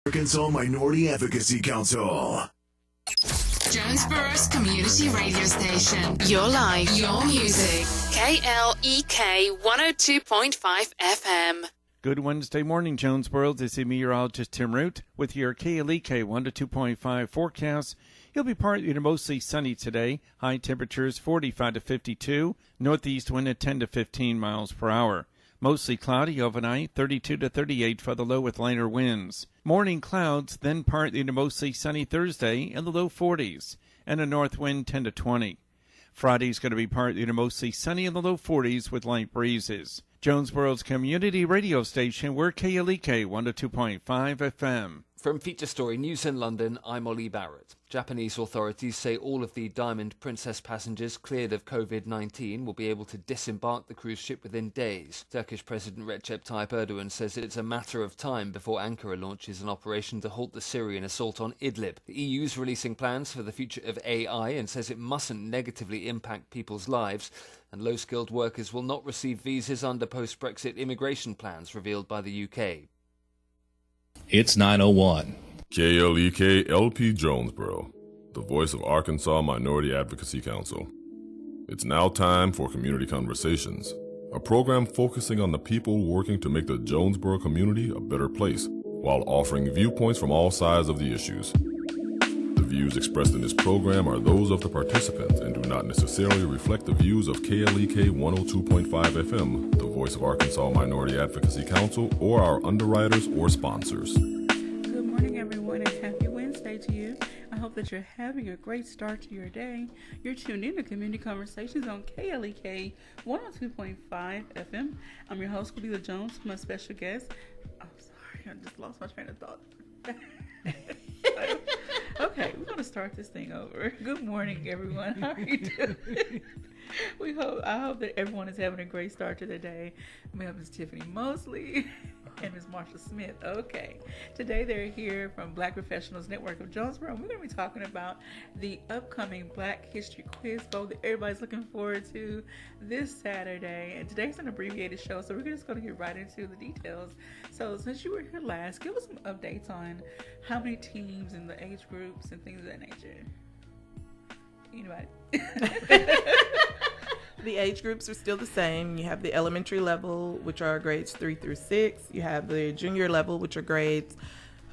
Arkansas Minority Advocacy Council. Jonesboro's community radio station. Your life, your music. KLEK 102.5 FM. Good Wednesday morning, Jonesboro. This is meteorologist Tim Root with your KLEK 102.5 forecast. It'll be partly to mostly sunny today. High temperatures 45 to 52. Northeast wind at 10 to 15 miles per hour. Mostly cloudy overnight, 32 to 38 for the low with lighter winds. Morning clouds, then partly to mostly sunny Thursday in the low 40s, and a north wind 10 to 20. Friday's going to be partly to mostly sunny in the low 40s with light breezes. Jonesboro's community radio station, we're KLEK 102.5 FM. From Feature Story News in London, I'm Ollie Barrett. Japanese authorities say all of the Diamond Princess passengers cleared of COVID-19 will be able to disembark the cruise ship within days. Turkish President Recep Tayyip Erdogan says it's a matter of time before Ankara launches an operation to halt the Syrian assault on Idlib. The EU's releasing plans for the future of AI and says it mustn't negatively impact people's lives. And low-skilled workers will not receive visas under post-Brexit immigration plans revealed by the UK. It's 9:01. KLEK LP Jonesboro, the voice of Arkansas Minority Advocacy Council. It's now time for Community Conversations, a program focusing on the people working to make the Jonesboro community a better place, while offering viewpoints from all sides of the issues. The views expressed in this program are those of the participants and do not necessarily reflect the views of KLEK 102.5 FM, the voice of Arkansas Minority Advocacy Council, or our underwriters or sponsors. Good morning, everyone, and happy Wednesday to you. I hope that you're having a great start to your day. You're tuned in to Community Conversations on KLEK 102.5 FM. I'm your host, Kalila Jones, my special guest. I'm sorry, I just lost my train of thought. Okay, we're going to start this thing over. Good morning, everyone. How are you doing? I hope that everyone is having a great start to the day. We have Ms. Tiffany Mosley and Ms. Marsha Smith. Okay, today they're here from Black Professionals Network of Jonesboro, and we're going to be talking about the upcoming Black History Quiz Bowl that everybody's looking forward to this Saturday. And today's an abbreviated show, so we're just going to get right into the details. So since you were here last, give us some updates on how many teams and the age groups and things of that nature. Anybody? The age groups are still the same. You have the elementary level, which are grades 3 through 6. You have the junior level, which are grades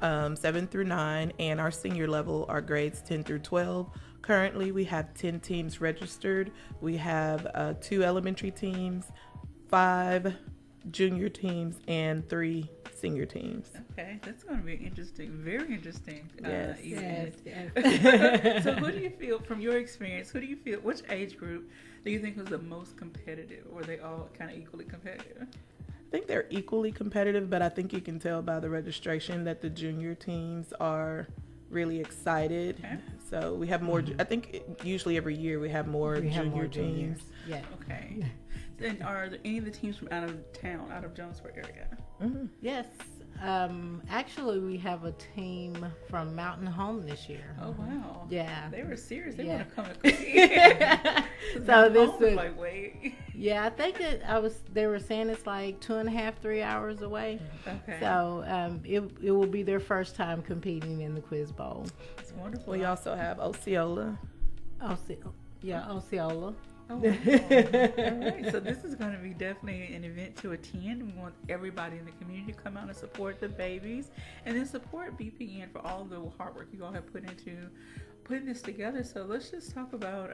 7 through 9. And our senior level are grades 10 through 12. Currently, we have 10 teams registered. We have 2 elementary teams, 5 junior teams, and 3 senior teams. Okay, that's going to be interesting. Very interesting. Yes. Yes. So who do you feel, from your experience, which age group do you think was the most competitive? Or were they all kind of equally competitive? I think they're equally competitive, but I think you can tell by the registration that the junior teams are really excited. Okay. So we have more, I think usually every year we have more junior teams. Yeah. Okay. Then are there any of the teams from out of town, out of Jonesboro area? Mm-hmm. Yes. Actually, we have a team from Mountain Home this year. Oh, wow. Yeah. They were serious. They want to come and compete. So this is like, wait. Yeah, I think they were saying it's like 2.5, 3 hours away. Okay. So it will be their first time competing in the Quiz Bowl. It's wonderful. We also have Osceola. Osceola. Oh, wow. All right, so this is going to be definitely an event to attend. We want everybody in the community to come out and support the babies, and then support BPN for all the hard work you all have put into putting this together. So let's just talk about,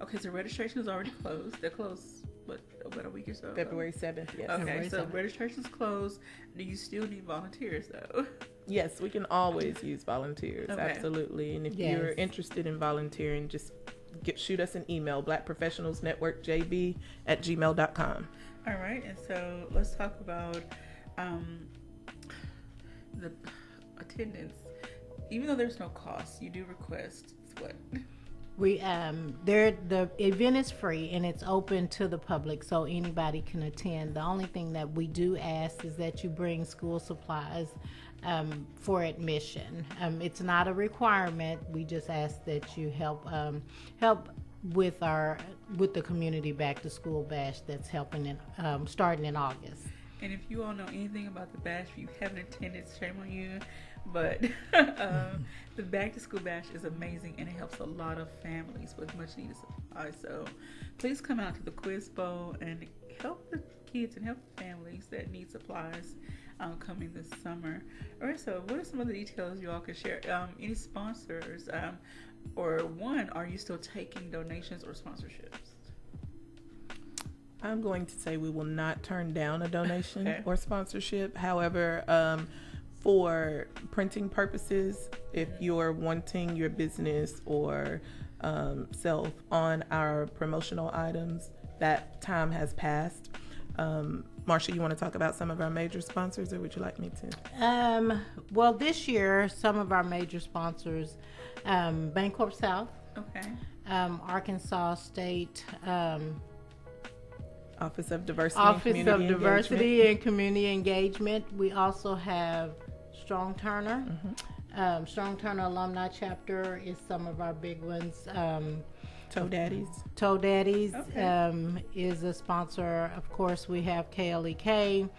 okay, so registration is already closed. They're closed, about a week or so? February 7th, yes. Okay, February so 7th. Registration's closed. Do you still need volunteers, though? Yes, we can always use volunteers, Okay. Absolutely. And if you're interested in volunteering, just shoot us an email, blackprofessionalsnetworkjb@gmail.com. All right, and so let's talk about the attendance. Even though there's no cost, you do request what? The event is free and it's open to the public, so anybody can attend. The only thing that we do ask is that you bring school supplies for admission. It's not a requirement. We just ask that you help with the community back to school bash that's helping starting in August. And if you all know anything about the bash, if you haven't attended, shame on you. But the Back to School Bash is amazing, and it helps a lot of families with much needed supplies. So please come out to the Quiz Bowl and help the kids and help the families that need supplies coming this summer. All right, so what are some of the details you all can share? Any sponsors? Or one, are you still taking donations or sponsorships? I'm going to say we will not turn down a donation Okay. or sponsorship. However, for printing purposes, if you're wanting your business or self on our promotional items, that time has passed. Marsha, you want to talk about some of our major sponsors, or would you like me to? Well, this year, some of our major sponsors, Bancorp South, Okay. Arkansas State, Office of Diversity and Community Engagement. We also have Strong Turner. Strong Turner Alumni Chapter is some of our big ones. Toe Daddies. Toe Daddies Okay. is a sponsor. Of course, we have KLEK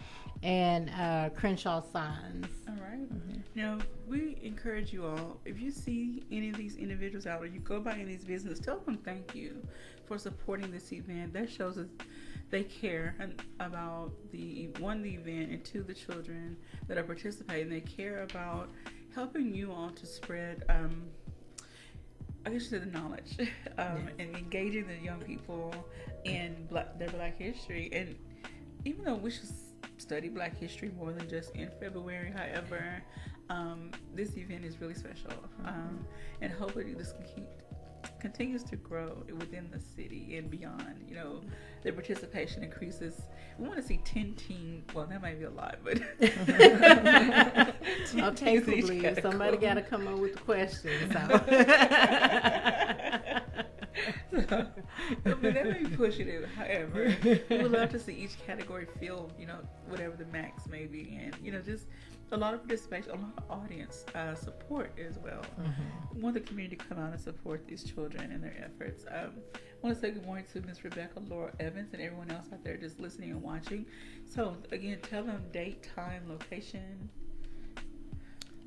and Crenshaw Signs. All right. Now, we encourage you all, if you see any of these individuals out or you go by any of these businesses, tell them thank you for supporting this event. That shows us they care about the event, and two, the children that are participating. They care about helping you all to spread, I guess, the knowledge and engaging the young people in their Black history. And even though we should study Black history more than just in February, however, this event is really special, and hopefully this continues to grow within the city and beyond. You know, the participation increases. We want to see 10 teams. Well, that might be a lot, but 10 Okay, teams in each please. category. Somebody got to come up with the questions. I mean, that may be pushing it. However, we would love to see each category fill, whatever the max may be, and just a lot of participation, a lot of audience support as well. We want the community to come out and support these children and their efforts. I want to say good morning to Miss Rebecca Laura Evans and everyone else out there just listening and watching. So again, tell them date, time, location.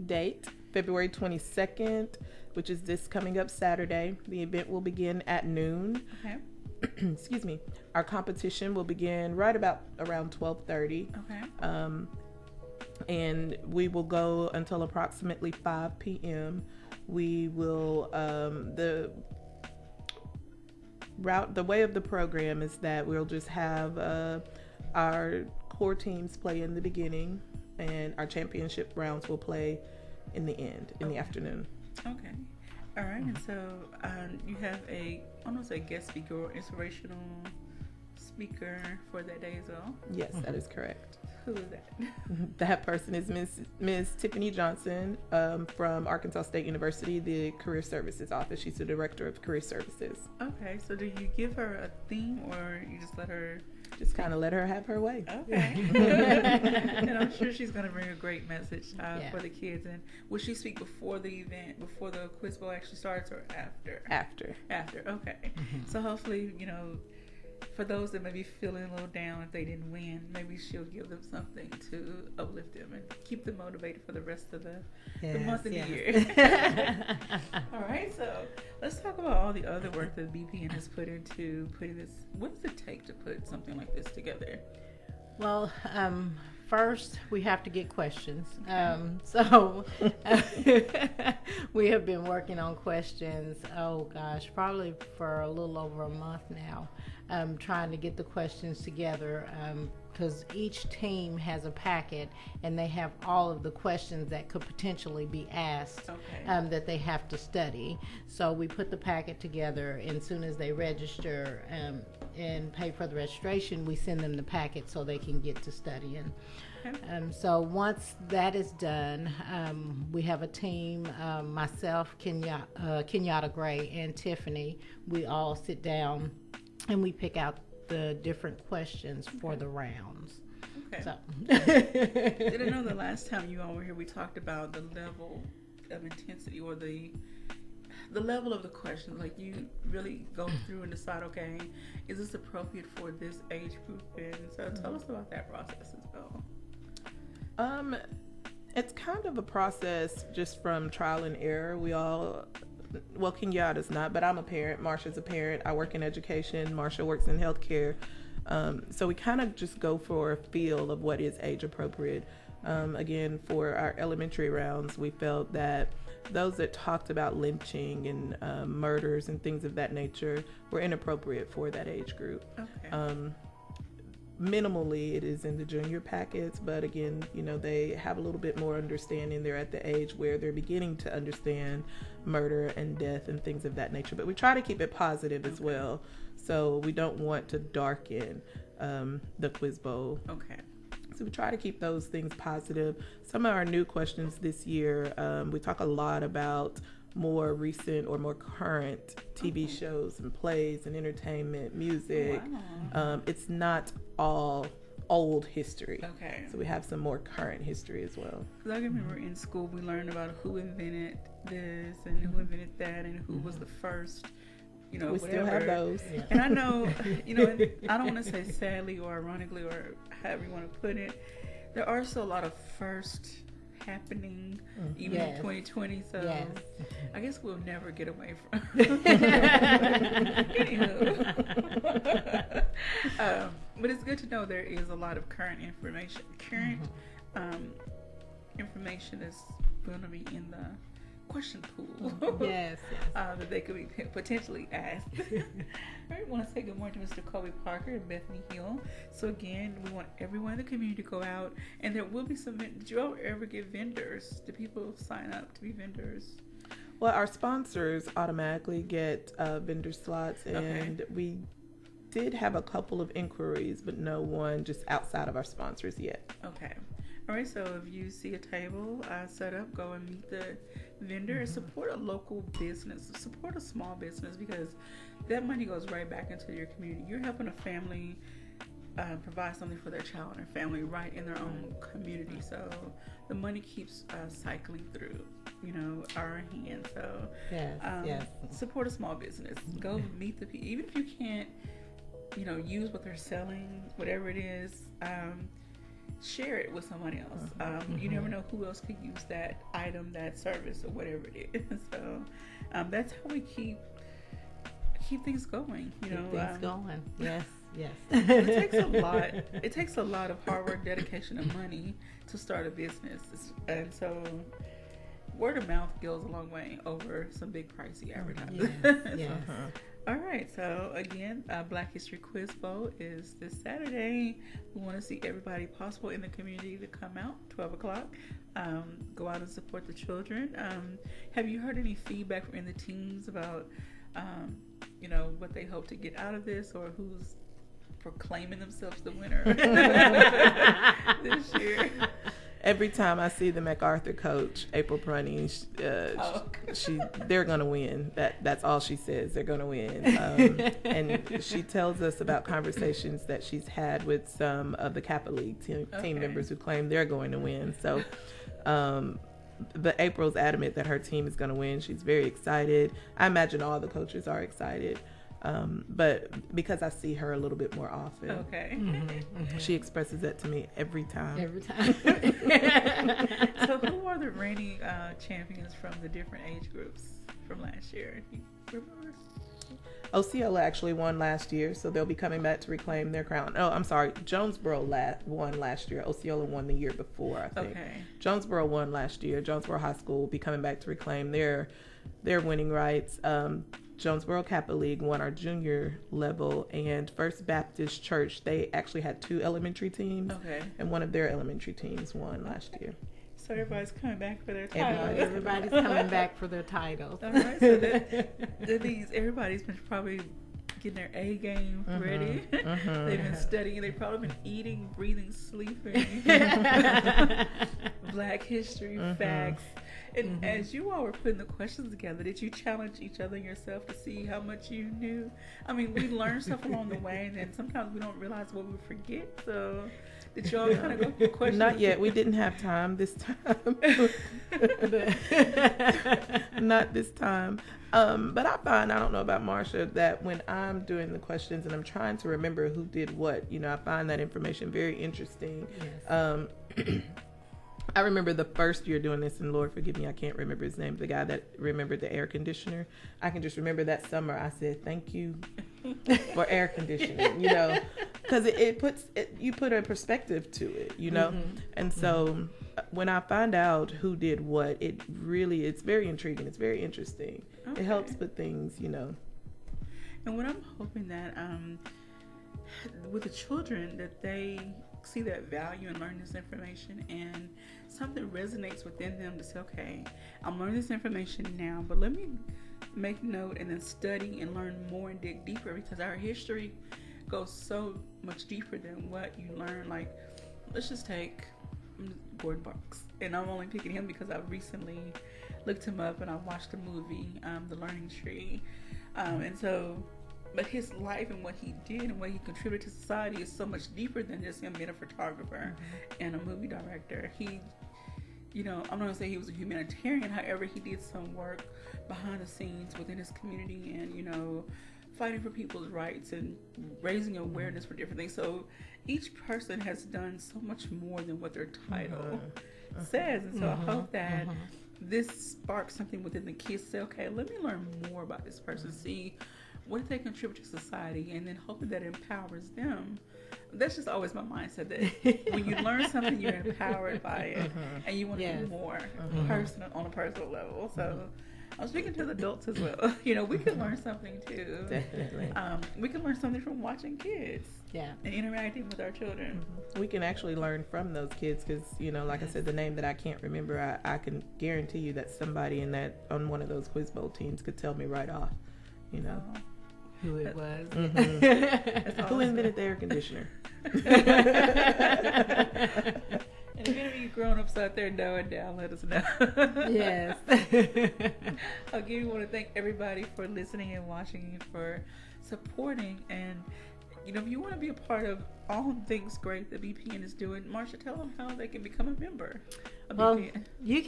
Date, February 22nd, which is this coming up Saturday. The event will begin at noon. Okay. Excuse me. Our competition will begin right about around 12:30. Okay. And we will go until approximately 5 p.m. We will, the way of the program is that we'll just have our core teams play in the beginning, and our championship rounds will play in the end, in the afternoon. Okay. All right. And so you have I don't know, say guest speaker or inspirational speaker for that day as well? Yes, that is correct. Who is that? That person is Miss Tiffany Johnson from Arkansas State University, the Career Services Office. She's the Director of Career Services. Okay, so do you give her a theme, or you just let her? Just kind of let her have her way. Okay. And I'm sure she's going to bring a great message for the kids. And will she speak before the event, before the quiz bowl actually starts, or after? After. Okay. So hopefully, for those that may be feeling a little down if they didn't win, maybe she'll give them something to uplift them and keep them motivated for the rest of the month and the year. All right, so let's talk about all the other work that BPN has put into putting this. What does it take to put something like this together? Well, first we have to get questions. So we have been working on questions, probably for a little over a month now, trying to get the questions together, because each team has a packet and they have all of the questions that could potentially be asked that they have to study. So we put the packet together, and as soon as they register and pay for the registration, we send them the packet so they can get to studying. So once that is done, we have a team, myself, Kenyatta Gray, and Tiffany. We all sit down and we pick out the different questions for the rounds. Okay. So. Did I know the last time you all were here, we talked about the level of intensity, or the level of the questions? Like, you really go through and decide, okay, is this appropriate for this age group? And so tell us about that process as well. It's kind of a process just from trial and error. Kenyatta's not, but I'm a parent. Marsha's a parent. I work in education. Marsha works in healthcare. So we kind of just go for a feel of what is age appropriate. Again, for our elementary rounds, we felt that those that talked about lynching and murders and things of that nature were inappropriate for that age group. Okay. Minimally, it is in the junior packets, but again, they have a little bit more understanding. They're at the age where they're beginning to understand murder and death and things of that nature. But we try to keep it positive as well, so we don't want to darken the quiz bowl. Okay. So we try to keep those things positive. Some of our new questions this year, we talk a lot about more recent or more current TV shows and plays and entertainment, music. Wow. It's not all old history. Okay. So we have some more current history as well. Because I remember in school we learned about who invented this and who invented that and who was the first. We whatever. Still have those. Yeah. And I know, and I don't want to say sadly or ironically or however you want to put it, there are still a lot of first happening even in 2020. So yes. I guess we'll never get away from Anywho. But it's good to know there is a lot of current information. Information is going to be in the question pool. Yes. That they could be potentially asked. I want to say good morning to Mr. Kobe Parker and Bethany Hill. So again, we want everyone in the community to go out, and there will be some. Did you ever get vendors? Do people sign up to be vendors? Well, our sponsors automatically get vendor slots, and we did have a couple of inquiries, but no one just outside of our sponsors yet. Okay. All right, so if you see a table set up, go and meet the vendor and support a local business, support a small business, because that money goes right back into your community. You're helping a family provide something for their child and family right in their own community. So the money keeps cycling through, our hands. So yes. Support a small business. Go meet the people, even if you can't, use what they're selling, whatever it is. Share it with someone else. You never know who else could use that item, that service, or whatever it is. So that's how we keep things going. Keep things going. Yes. It takes a lot of hard work, dedication, and money to start a business, and so word of mouth goes a long way over some big pricey advertising. Yes. All right, so again, Black History Quiz Bowl is this Saturday. We want to see everybody possible in the community to come out, 12 o'clock. Go out and support the children. Have you heard any feedback from the teams about, what they hope to get out of this, or who's proclaiming themselves the winner this year? Every time I see the MacArthur coach, April Prunny, they're going to win. That's all she says. They're going to win. And she tells us about conversations that she's had with some of the Kappa League team members who claim they're going to win. So, but April's adamant that her team is going to win. She's very excited. I imagine all the coaches are excited. But because I see her a little bit more often, she expresses that to me every time. So who are the reigning champions from the different age groups from last year? You remember? Osceola actually won last year, so they'll be coming back to reclaim their crown. Oh, I'm sorry. Jonesboro won last year. Osceola won the year before, I think. Okay. Jonesboro won last year. Jonesboro High School will be coming back to reclaim their winning rights. Jonesboro Kappa League won our junior level, and First Baptist Church, they actually had 2 elementary teams, and one of their elementary teams won last year. So everybody's coming back for their titles. Everybody's coming back for their titles. All right, so everybody's been probably getting their A game ready. They've been studying. They've probably been eating, breathing, sleeping. Black history, facts. And as you all were putting the questions together, did you challenge each other and yourself to see how much you knew? I mean, we learn stuff along the way, and then sometimes we don't realize what we forget. So did y'all kind of go through questions? Not yet. We didn't have time this time. Not this time. But I find, I don't know about Marsha, that when I'm doing the questions and I'm trying to remember who did what, I find that information very interesting. Yes. I remember the first year doing this, and Lord forgive me, I can't remember his name. The guy that remembered the air conditioner. I can just remember that summer I said, thank you for air conditioning, you know, because you put a perspective to it, you know. And so when I find out who did what, it's very intriguing. It's very interesting. Okay. It helps with things, you know. And what I'm hoping that with the children, that they see that value in learning this information, and something resonates within them to say, okay, I'm learning this information now, but let me make note and then study and learn more and dig deeper, because our history goes so much deeper than what you learn. Like, let's just take Gordon Parks, and I'm only picking him because I recently looked him up and I watched the movie The Learning Tree, and so but his life and what he did and what he contributed to society is so much deeper than just him being a photographer and a movie director. He, you know, I'm not going to say he was a humanitarian, however, he did some work behind the scenes within his community and, you know, fighting for people's rights and raising awareness for different things. So each person has done so much more than what their title says. And so I hope that this sparks something within the kids to say, okay, let me learn more about this person, see what did they contribute to society, and then hoping that empowers them. That's just always my mindset, that when you learn something, you're empowered by it, and you want to do more personal, on a personal level. So I'm speaking to the adults as well. You know, we can learn something too. Definitely. We can learn something from watching kids. Yeah. And interacting with our children. We can actually learn from those kids because, you know, like I said, the name that I can't remember, I can guarantee you that somebody on one of those Quiz Bowl teams could tell me right off, you know. Who it was. Who invented the air conditioner? And if any of you grown-ups out there know it now, let us know. Yes. Again, we want to thank everybody for listening and watching and for supporting. And, you know, if you want to be a part of all the things great that BPN is doing, Marsha, tell them how they can become a member of BPN. You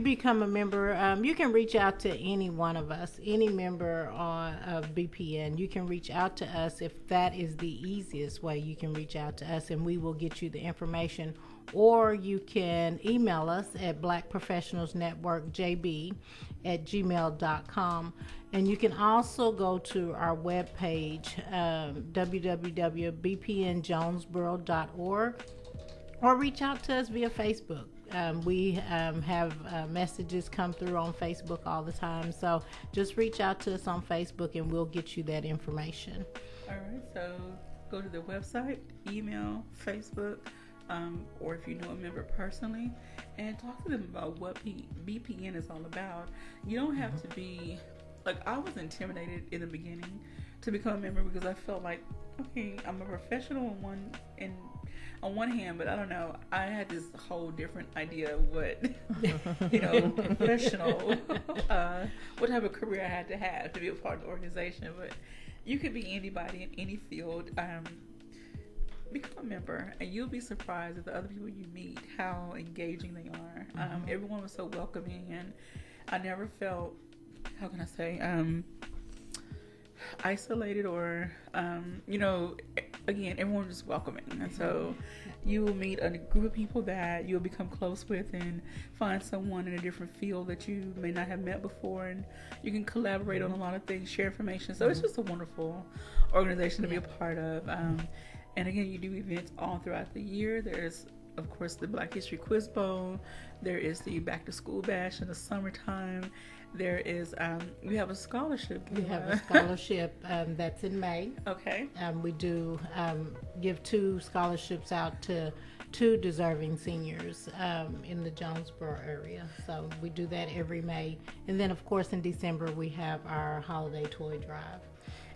become a member. You can reach out to any one of us, any member of BPN. You can reach out to us. If that is the easiest way, you can reach out to us and we will get you the information. Or you can email us at blackprofessionalsnetworkjb@gmail.com. And you can also go to our webpage, www.bpnjonesboro.org, or reach out to us via Facebook. We have messages come through on Facebook all the time. So just reach out to us on Facebook and we'll get you that information. All right. So go to the website, email, Facebook, or if you know a member personally, and talk to them about what BPN is all about. You don't have to be, like, I was intimidated in the beginning to become a member because I felt like, okay, I'm a professional on one hand, but I don't know, I had this whole different idea of what, you know, professional, what type of career I had to be a part of the organization. But you could be anybody in any field. Become a member, and you'll be surprised at the other people you meet, how engaging they are. Everyone was so welcoming, and I never felt, how can I say, isolated or, you know, again, everyone was welcoming. And so you will meet a group of people that you'll become close with and find someone in a different field that you may not have met before, and you can collaborate on a lot of things, share information. So it's just a wonderful organization to be a part of. And again, you do events all throughout the year. There's, of course, the Black History Quiz Bowl. There is the Back to School Bash in the summertime. There is, we have a scholarship. We have a scholarship that's in May. Okay. We do give 2 scholarships out to 2 deserving seniors in the Jonesboro area. So we do that every May. And then, of course, in December, we have our holiday toy drive.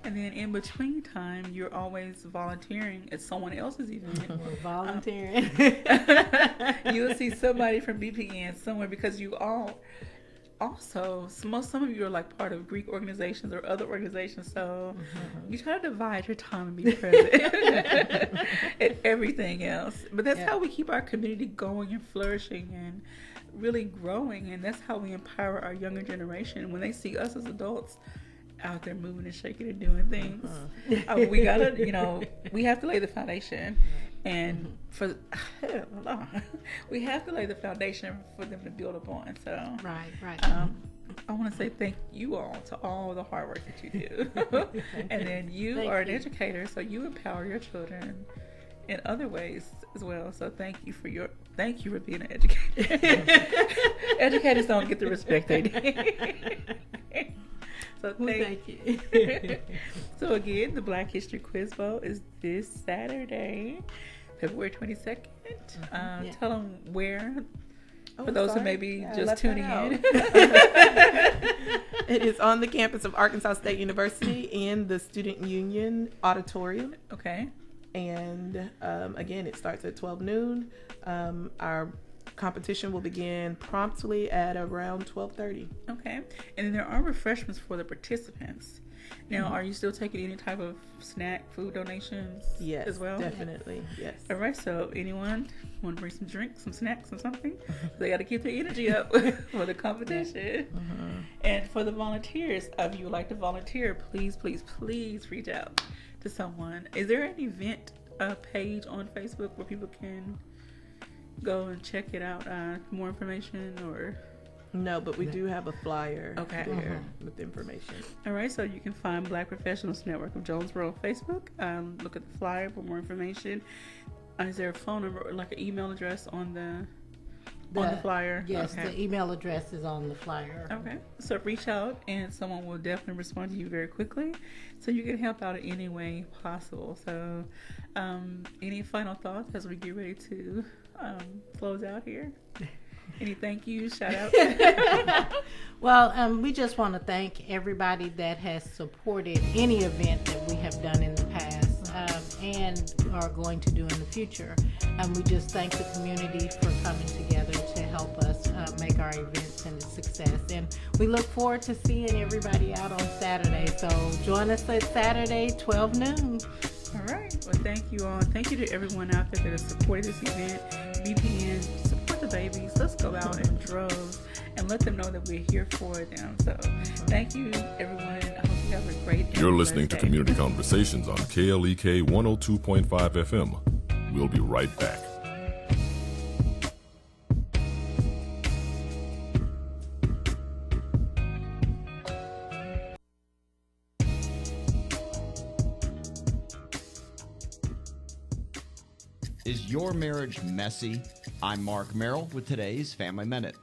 And then in between time, you're always volunteering at someone else's event. We're volunteering. You'll see somebody from BPN somewhere, because you all also, some of you are like part of Greek organizations or other organizations. So you try to divide your time and be present and everything else. But that's how we keep our community going and flourishing and really growing. And that's how we empower our younger generation. When they see us as adults, out there moving and shaking and doing things. We gotta, we have to lay the foundation, and we have to lay the foundation for them to build upon. So Right. I want to say thank you all to all the hard work that you do, and then you are an educator, so you empower your children in other ways as well. So thank you for being an educator. Educators don't get the respect they need. So thank you. So again, the Black History Quiz Bowl is this Saturday, February 22nd. Tell them where. For those who may be just tuning in. It is on the campus of Arkansas State University in the Student Union Auditorium. Okay. And again, it starts at 12 noon. Our competition will begin promptly at around 12:30. Okay. And then there are refreshments for the participants. Now, are you still taking any type of snack, food donations as well? Definitely, yes. All right, so anyone want to bring some drinks, some snacks, or something? They got to keep their energy up for the competition. And for the volunteers, if you would like to volunteer, please reach out to someone. Is there an event page on Facebook where people can go and check it out? More information or... No, but we do have a flyer there with information. All right, so you can find Black Professionals Network of Jonesboro on Facebook. Look at the flyer for more information. Is there a phone number or like an email address on the flyer? Yes, the email address is on the flyer. Okay, so reach out and someone will definitely respond to you very quickly, so you can help out in any way possible. So, any final thoughts as we get ready to close out here? Any thank yous, shout out? Well, we just want to thank everybody that has supported any event that we have done in the past and are going to do in the future. We just thank the community for coming together to help us make our events a success. And we look forward to seeing everybody out on Saturday. So join us at Saturday, 12 noon. All right. Well, thank you all. Thank you to everyone out there that has supported this event. BPN, support the babies. Let's go out in droves and let them know that we're here for them. So thank you, everyone. I hope you have a great day. You're listening to Community Conversations on KLEK 102.5 FM. We'll be right back. Is your marriage messy? I'm Mark Merrill with today's Family Minute.